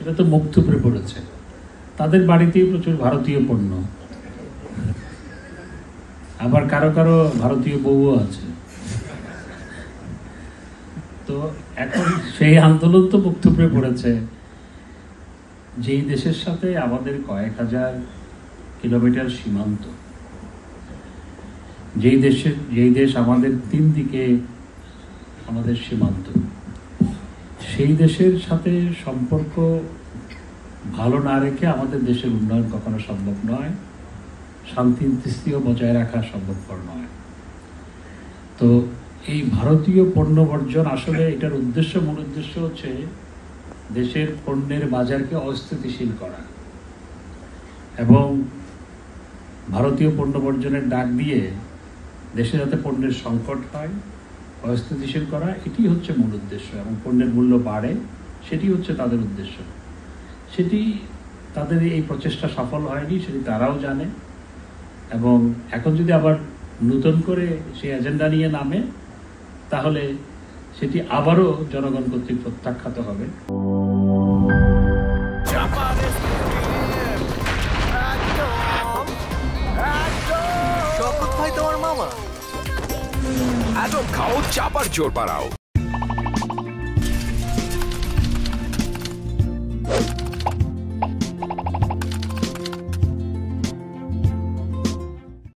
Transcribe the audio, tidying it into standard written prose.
এটা তো মুখ থুবড়ে পড়েছে। তাদের বাড়িতেই প্রচুর ভারতীয় পণ্য, আবার কারো কারো ভারতীয় বউও আছে। তো এখন সেই আন্দোলন তো মুখ থুবড়ে পড়েছে। যেই দেশের সাথে আমাদের কয়েক হাজার কিলোমিটার সীমান্ত, যেই দেশ আমাদের 3 দিকে আমাদের সীমান্ত, সেই দেশের সাথে সম্পর্ক ভালো না রেখে আমাদের দেশের উন্নয়ন কখনো সম্ভব নয়, শান্তি স্থিতিও বজায় রাখা সম্ভবপর নয়। তো এই ভারতীয় পণ্য বর্জন, আসলে এটার মূল উদ্দেশ্য হচ্ছে দেশের পণ্যের বাজারকে অস্থিতিশীল করা এবং ভারতীয় পণ্য বর্জনের ডাক দিয়ে দেশে যাতে পণ্যের সংকট হয়, অস্থিতিশীল করা, এটি হচ্ছে মূল উদ্দেশ্য। এবং পণ্যের মূল্য বাড়ে, সেটি হচ্ছে তাদের উদ্দেশ্য। সেটি তাদের এই প্রচেষ্টা সফল হয়নি, সেটি তারাও জানে। এবং এখন যদি আবার নতুন করে সেই এজেন্ডা নিয়ে নামে, তাহলে সেটি আবারও জনগণ কর্তৃক প্রত্যাখ্যাত হবে। খাও চাপার জোর বাড়াও।